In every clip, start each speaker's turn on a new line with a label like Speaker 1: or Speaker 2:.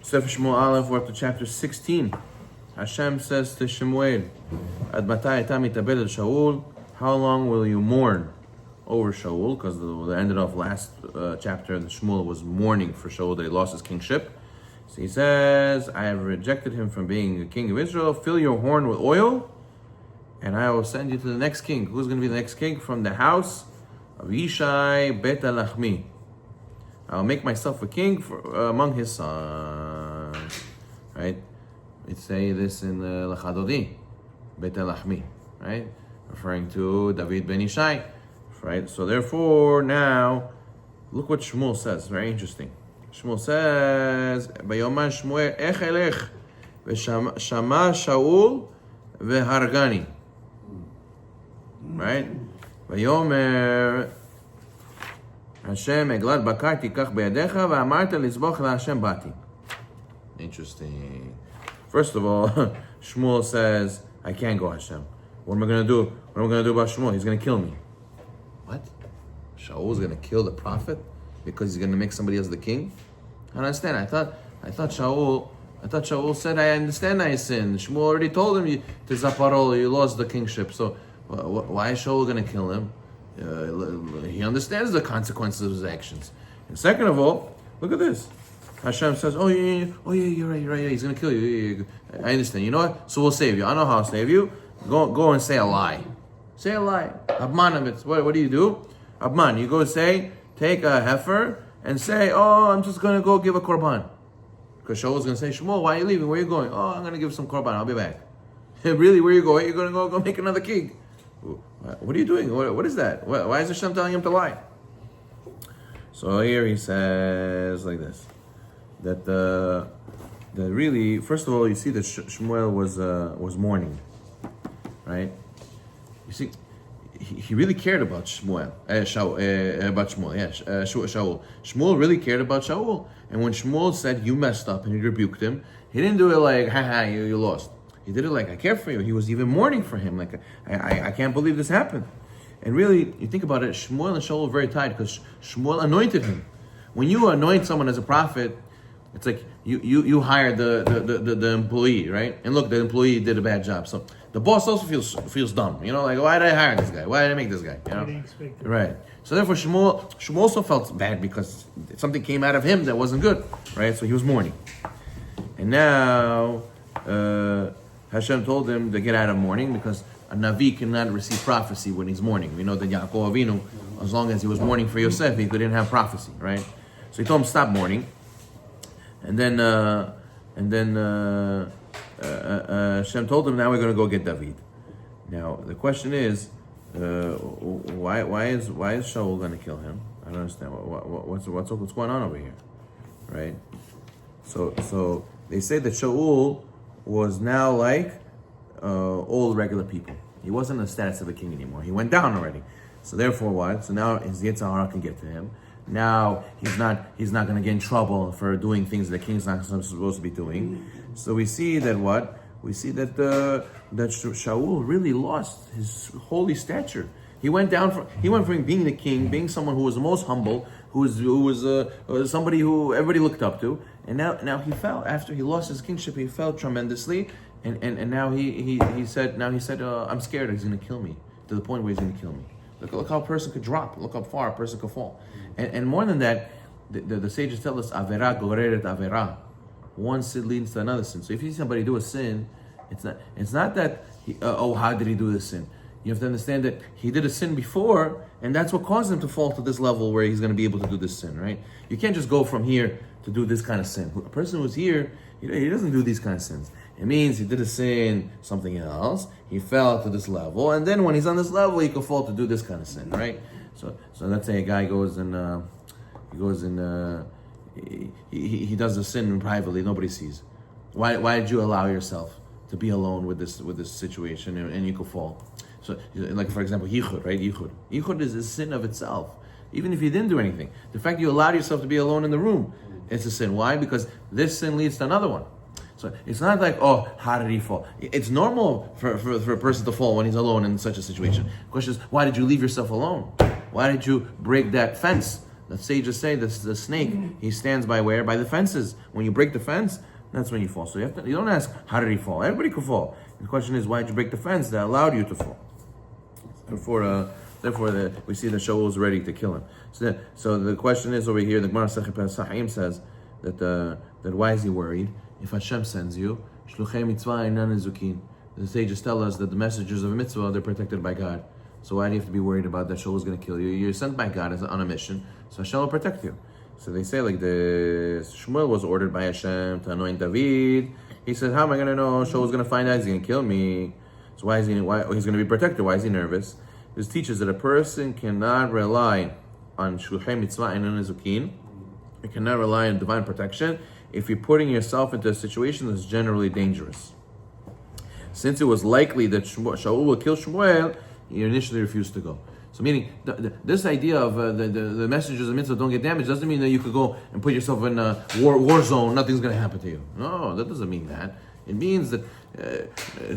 Speaker 1: Sefer Shemuel Aleph, we're up to chapter 16. Hashem says to Shemuel, Ad matai ta mitabed el Shaul, how long will you mourn over Shaul? Because the ended off last chapter, the Shemuel was mourning for Shaul that he lost his kingship. So he says, I have rejected him from being the king of Israel. Fill your horn with oil, and I will send you to the next king. Who's going to be the next king? From the house of Yishai Bet Alachmi. I'll make myself a king among his sons. Right? We say this in the Lachadodi, Bet Alachmi, right? Referring to David ben Yishai, right? So therefore, now, look what Shemuel says. Very interesting. Shemuel says, "Bayoman Shmuel ech elech v'shama Shaul v'hargani." Right? Bayomer Hashem eglad bakarti kach beyadecha v'amarta lizboch laHashem bati. Interesting. First of all, Shmuel says, "I can't go, Hashem. What am I going to do? What am I going to do about Shmuel? He's going to kill me." What? Shaul's going to kill the prophet because he's going to make somebody else the king? I don't understand. I thought Shaul said, "I understand I sinned." Shmuel already told him to Zaparol, you lost the kingship. So why is Shaul going to kill him? He understands the consequences of his actions. And second of all, look at this. Hashem says, "Oh yeah, you're right. He's going to kill you. Yeah. I understand. You know what? So we'll save you. I know how I'll save you. Go and say a lie. Say a lie. Abman. What do you do? Abman. You go say, take a heifer and say, oh, I'm just going to go give a korban. Because Shaul's going to say, Shmuel, why are you leaving? Where are you going? Oh, I'm going to give some korban. I'll be back. Really? Where are you going? You're going to go make another king. What are you doing? What is that? Why is Hashem telling him to lie? So here he says like this. That really, first of all, you see that Shemuel was mourning. Right? You see, he really cared about Shaul. Shmuel really cared about Shaul. And when Shmuel said, you messed up, and he rebuked him, he didn't do it like, you lost. He did it like, I care for you. He was even mourning for him. Like, I can't believe this happened. And really, you think about it, Shmuel and Shaul were very tight because Shmuel anointed him. When you anoint someone as a prophet, it's like you hired the employee, right? And look, the employee did a bad job. So the boss also feels dumb. You know, like, why did I hire this guy? Why did I make this guy? You know? Right. So therefore, Shemuel also felt bad because something came out of him that wasn't good, right? So he was mourning. And now Hashem told him to get out of mourning because a Navi cannot receive prophecy when he's mourning. We know that Yaakov Avinu, as long as he was mourning for Yosef, he couldn't have prophecy, right? So he told him stop mourning. And then Hashem told him, now we're going to go get David. Now the question is, why is Shaul going to kill him? I don't understand. What's going on over here, right? So they say that Shaul was now like all regular people. He wasn't in the status of a king anymore. He went down already. So therefore, what? So now his Yetzer Hara can get to him. Now he's not going to get in trouble for doing things that the king's not supposed to be doing. So we see that what? We see that that Shaul really lost his holy stature. He went from being the king, being someone who was the most humble, who was somebody who everybody looked up to, and now he fell. After he lost his kingship, he fell tremendously, and now he said I'm scared he's going to kill me, to the point where he's going to kill me. Look how a person could drop. Look how far a person could fall. And more than that, the sages tell us, Avera goreret Avera. One sin leads to another sin. So if you see somebody do a sin, it's not that, how did he do this sin? You have to understand that he did a sin before, and that's what caused him to fall to this level where he's going to be able to do this sin, right? You can't just go from here to do this kind of sin. A person who's here, he doesn't do these kind of sins. It means he did a sin, something else, he fell to this level, and then when he's on this level, he could fall to do this kind of sin, right? So let's say a guy goes and he does a sin privately, nobody sees. Why did you allow yourself to be alone with this situation, and you could fall? So, like for example, yichud, right? Yichud is a sin of itself, even if you didn't do anything. The fact you allowed yourself to be alone in the room, it's a sin. Why? Because this sin leads to another one. So it's not like, oh, how did he fall? It's normal for a person to fall when he's alone in such a situation. The question is, why did you leave yourself alone? Why did you break that fence The sages say this the snake, he stands by where? By the fences. When you break the fence, that's when you fall. So you don't ask, how did he fall? Everybody could fall. The question is, why did you break the fence that allowed you to fall? Therefore, we see that Shaul is ready to kill him. So the question is over here, the Gemara Sahim says that why is he worried? If Hashem sends you, Shluchei mitzvah einan nezukin. The sages tell us that the messengers of a mitzvah, they're protected by God. So why do you have to be worried about that Shaul is going to kill you? You're sent by God on a mission, so Hashem will protect you. So they say like the Shemuel was ordered by Hashem to anoint David. He says, how am I going to know Shaul is going to find out he's going to kill me? So why he's going to be protected? Why is he nervous? This teaches that a person cannot rely on Shluchei mitzvah einan nezukin. You cannot rely on divine protection if you're putting yourself into a situation that's generally dangerous. Since it was likely that Shaul will kill Shemuel, he initially refused to go. So meaning, this idea of the messengers of mitzvah don't get damaged doesn't mean that you could go and put yourself in a war zone, nothing's going to happen to you. No, that doesn't mean that. It means that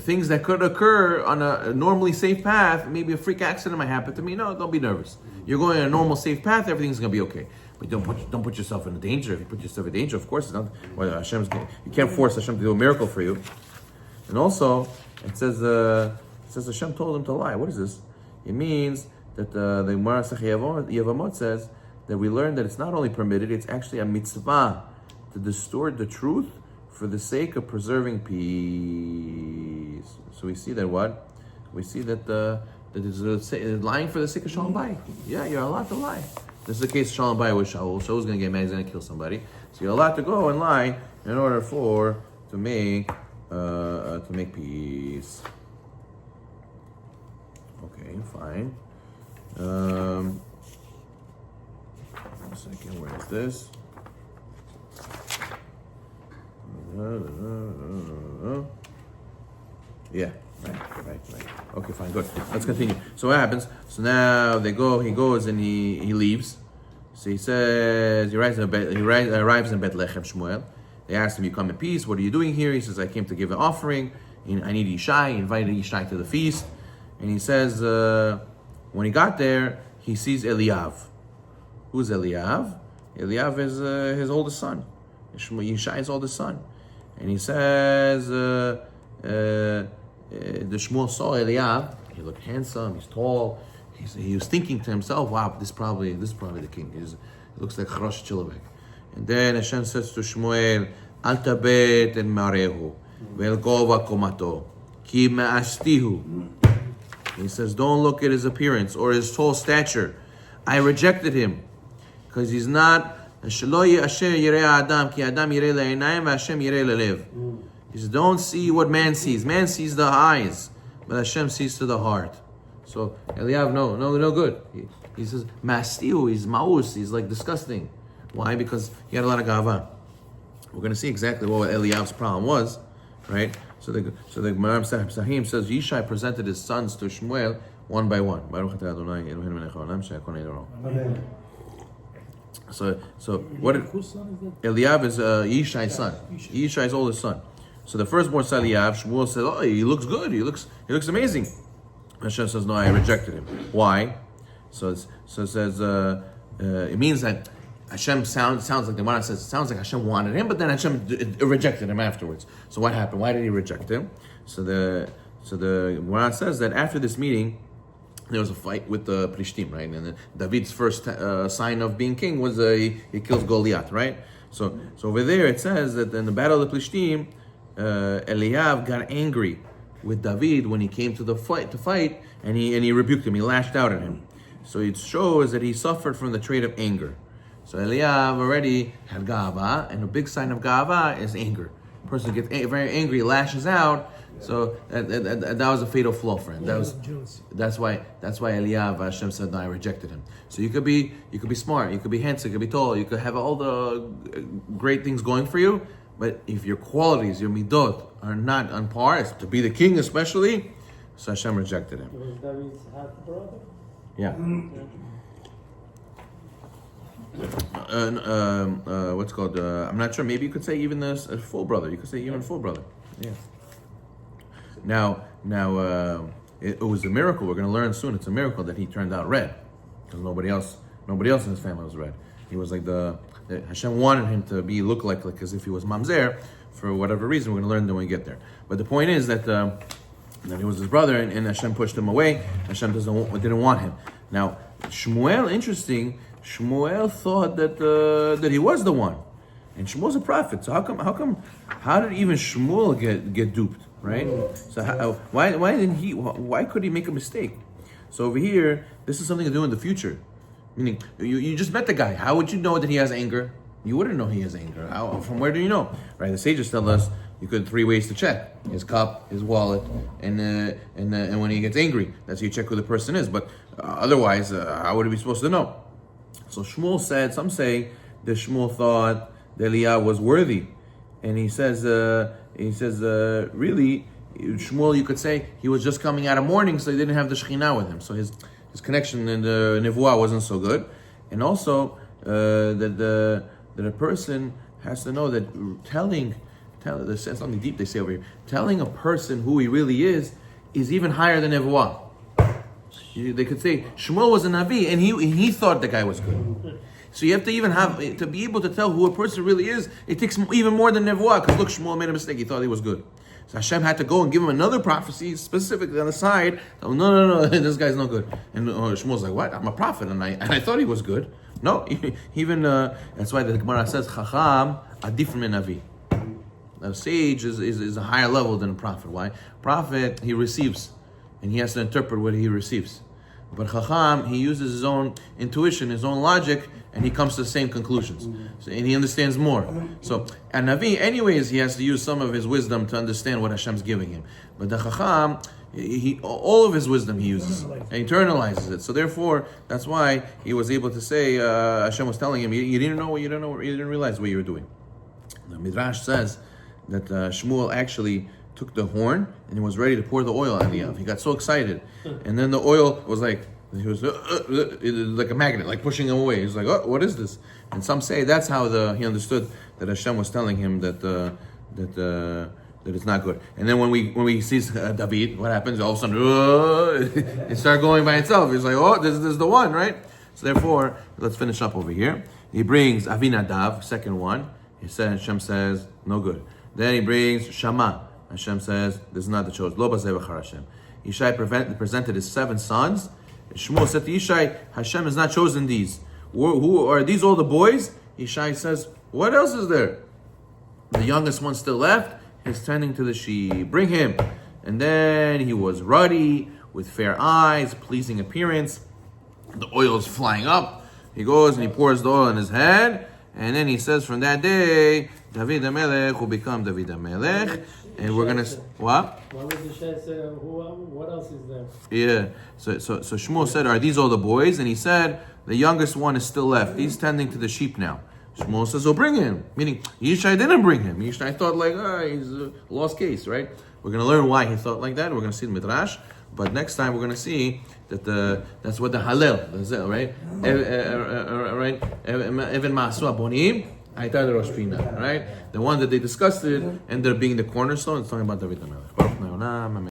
Speaker 1: things that could occur on a normally safe path, maybe a freak accident might happen to me. No, don't be nervous. You're going on a normal safe path, everything's going to be okay. But don't put yourself in danger. If you put yourself in danger, of course, it's not. Well, you can't force Hashem to do a miracle for you. And also, it says Hashem told him to lie. What is this? It means that the Gemara Yevamot says that we learn that it's not only permitted, it's actually a mitzvah to distort the truth for the sake of preserving peace. So we see that what? We see that it's lying for the sake of Shalom Bayit. Yeah, you're allowed to lie. This is the case of Shalom Bayit with Shaul. Shaul's going to get mad, he's going to kill somebody. So you're allowed to go and lie in order to make peace. Okay, fine. One second, where is this? Yeah, right. Okay, fine, good. Let's continue. So what happens? So now he goes and he leaves. So he says, he arrives in Bethlehem, Shemuel. They asked him, you come in peace, what are you doing here? He says, I came to give an offering. I need Yishai. He invited Yishai to the feast. And he says, when he got there, he sees Eliav. Who's Eliav? Eliav is his oldest son. Yishai's oldest son. And he says, the Shmuel saw Eliav. He looked handsome, he's tall. He was thinking to himself, wow, this is probably the king. He looks like Charosh Chilavek. And then Hashem says to Shmuel, Al tabet en marehu, ve'el gova komato, ki ma'astihu. He says, don't look at his appearance or his tall stature. I rejected him because he's not. He says, don't see what man sees. Man sees the eyes, but Hashem sees to the heart. So Eliav, no good. He says, Mastiu, he's maus, he's like disgusting. Why? Because he had a lot of gava. We're going to see exactly what Eliav's problem was, right? So the Gemara Sahim says Yishai presented his sons to Shemuel one by one. So what?
Speaker 2: Whose son is that?
Speaker 1: Eliav is Yishai's son. Yishai's oldest son. So the firstborn son Eliav, Shemuel says, oh, he looks good. He looks amazing. Hashem says, no, I rejected him. Why? So it says it means that Hashem sounds like the Gemara says, it sounds like Hashem wanted him, but then Hashem rejected him afterwards. So what happened? Why did he reject him? So the Gemara says that after this meeting, there was a fight with the Plishtim, right? And David's first sign of being king was he kills Goliath, right? So over there it says that in the battle of the Plishtim, Eliav got angry with David when he came to fight, and he rebuked him. He lashed out at him. So it shows that he suffered from the trait of anger. So Eliav already had gava, and a big sign of gava is anger. A person gets very angry, lashes out. So that was a fatal flaw for him. That's why Eliav, Hashem said, no, I rejected him. So you could be smart, you could be handsome, you could be tall, you could have all the great things going for you, but if your qualities, your midot, are not on par, to be the king especially, so Hashem rejected him.
Speaker 2: Was David's half brother?
Speaker 1: Yeah. What's called? I'm not sure. Maybe you could say even a full brother. You could say even full brother. Yeah. Now, it was a miracle. We're going to learn soon. It's a miracle that he turned out red, because nobody else Nobody else in his family was red. He was like the Hashem wanted him to look like as if he was mamzer for whatever reason. We're going to learn when we get there. But the point is that he was his brother, and Hashem pushed him away. Hashem didn't want him. Now Shemuel, interesting. Shemuel thought that he was the one, and Shemuel's a prophet. So how did even Shemuel get duped, right? So why could he make a mistake? So over here, this is something to do in the future. Meaning, you just met the guy. How would you know that he has anger? You wouldn't know he has anger. From where do you know? Right? The sages tell us you could 3 ways to check: his cup, his wallet, and when he gets angry. That's how you check who the person is. But otherwise, how would he be supposed to know? So Shmuel said. Some say that Shmuel thought that Eliyahu was worthy, and he says really, Shmuel, you could say he was just coming out of mourning, so he didn't have the Shekhinah with him. So his connection in the Nevuah wasn't so good. And also that a person has to know that there's something deep they say over here. Telling a person who he really is even higher than Nevuah. They could say Shemuel was a Navi and he thought the guy was good. So you have to even to be able to tell who a person really is. It takes even more than Nevuah, because look, Shemuel made a mistake. He thought he was good. So Hashem had to go and give him another prophecy specifically on the side. Oh, no, this guy's no good. And Shmuel's like, what? I'm a prophet, and I thought he was good. No, even that's why the Gemara says Chacham adif min Navi. A sage is a higher level than a prophet. Why? Prophet, he receives, and he has to interpret what he receives. But Chacham, he uses his own intuition, his own logic, and he comes to the same conclusions. So, and he understands more. So, a Navi, anyways, he has to use some of his wisdom to understand what Hashem's giving him. But the Chacham, all of his wisdom he uses and internalizes it. So therefore, that's why he was able to say, Hashem was telling him, you didn't realize what you were doing. The Midrash says that Shmuel actually took the horn and he was ready to pour the oil on the Eliyahu. He got so excited, and then the oil was like, he was like a magnet, like pushing him away. He was like, "Oh, what is this?" And some say that's how he understood that Hashem was telling him that it's not good. And then when we see David, what happens? All of a sudden, it started going by itself. He's like, "Oh, this is the one, right?" So therefore, let's finish up over here. He brings Avinadav, second one. Hashem says, no good. Then he brings Shammah. Hashem says, this is not the chosen. Lo b'zeh b'char Hashem. Yishai presented his 7 sons. Shmuel said to Yishai, Hashem has not chosen these. Who are these all the boys? Yishai says, what else is there? The youngest one still left. He's tending to the sheep. Bring him. And then he was ruddy, with fair eyes, pleasing appearance. The oil is flying up. He goes and he pours the oil on his head. And then he says, from that day, David HaMelech will become David HaMelech. And we're going to... What?
Speaker 2: Why would the Shai say, what else is there?
Speaker 1: Yeah. So Shmuel said, are these all the boys? And he said, the youngest one is still left. He's tending to the sheep now. Shmuel says, oh, bring him. Meaning, Yishai didn't bring him. Yishai thought like, he's a lost case, right? We're going to learn why he thought like that. We're going to see the Midrash. But next time we're going to see that that's what the Hallel, right? Right? Even Ma'asu Abonim, Aitar Rosh Pina, right? The one that they discussed it ended up being the cornerstone. It's talking about David HaMelech.